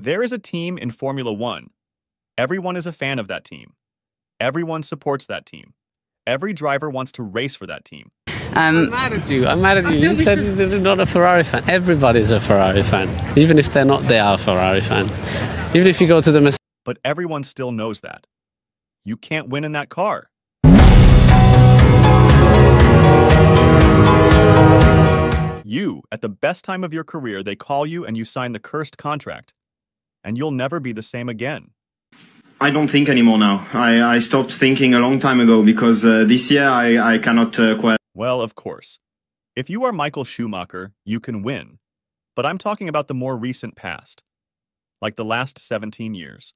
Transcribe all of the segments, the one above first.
There is a team in Formula One. Everyone is a fan of that team. Everyone supports that team. Every driver wants to race for that team. I'm mad at you. I'm mad at you. You said you're not a Ferrari fan. Everybody's a Ferrari fan. Even if they're not, they are a Ferrari fan. Even if you go to the Mercedes. But everyone still knows that. You can't win in that car. You, at the best time of your career, they call you and you sign the cursed contract. And you'll never be the same again. I don't think anymore now. I stopped thinking a long time ago because this year I cannot quite. Well, of course. If you are Michael Schumacher, you can win. But I'm talking about the more recent past. Like the last 17 years.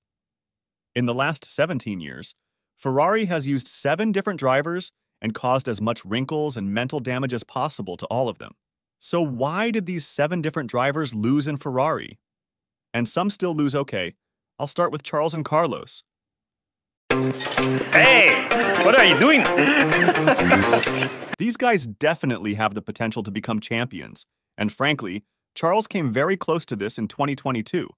In the last 17 years, Ferrari has used 7 different drivers and caused as much wrinkles and mental damage as possible to all of them. So why did these 7 different drivers lose in Ferrari? And some still lose okay. I'll start with Charles and Carlos. Hey, what are you doing? These guys definitely have the potential to become champions. And frankly, Charles came very close to this in 2022.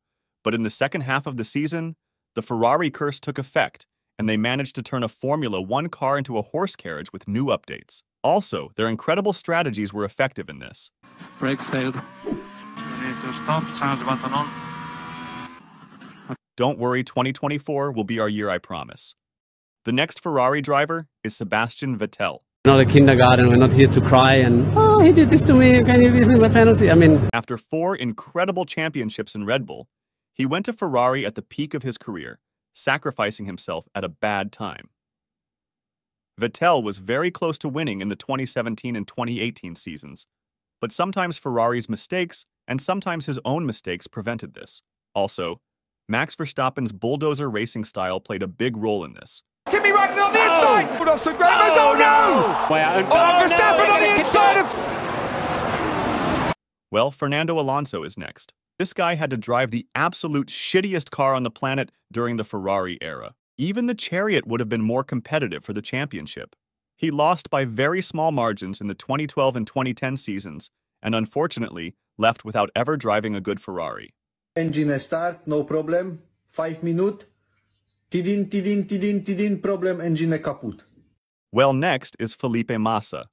But in the second half of the season, the Ferrari curse took effect, and they managed to turn a Formula One car into a horse carriage with new updates. Also, their incredible strategies were effective in this. Brakes failed. We need to stop, change the button on. Don't worry, 2024 will be our year, I promise. The next Ferrari driver is Sebastian Vettel. Not a kindergarten, we're not here to cry and, oh, he did this to me, can you give him a penalty? I mean... After 4 incredible championships in Red Bull, he went to Ferrari at the peak of his career, sacrificing himself at a bad time. Vettel was very close to winning in the 2017 and 2018 seasons, but sometimes Ferrari's mistakes and sometimes his own mistakes prevented this. Also, Max Verstappen's bulldozer racing style played a big role in this. Kimi Räikkönen on the inside! Put off some great moves. Oh no! Verstappen on the inside of... Well, Fernando Alonso is next. This guy had to drive the absolute shittiest car on the planet during the Ferrari era. Even the Chariot would have been more competitive for the championship. He lost by very small margins in the 2012 and 2010 seasons, and unfortunately left without ever driving a good Ferrari. Engine start, no problem. 5 minutes. Tidin, problem, engine kaput. Well, next is Felipe Massa.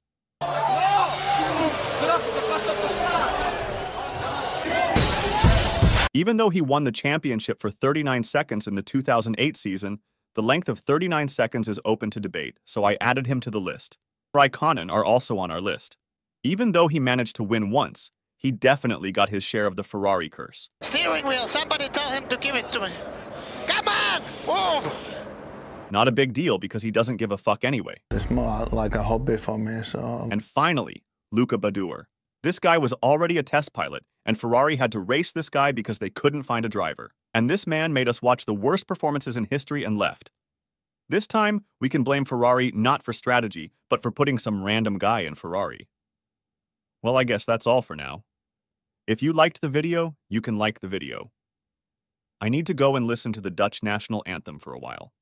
Even though he won the championship for 39 seconds in the 2008 season, the length of 39 seconds is open to debate, so I added him to the list. Raikkonen are also on our list. Even though he managed to win once, he definitely got his share of the Ferrari curse. Steering wheel, somebody tell him to give it to me. Come on, move! Not a big deal because he doesn't give a fuck anyway. It's more like a hobby for me, so... And finally, Luca Badoer. This guy was already a test pilot, and Ferrari had to race this guy because they couldn't find a driver. And this man made us watch the worst performances in history and left. This time, we can blame Ferrari not for strategy, but for putting some random guy in Ferrari. Well, I guess that's all for now. If you liked the video, you can like the video. I need to go and listen to the Dutch national anthem for a while.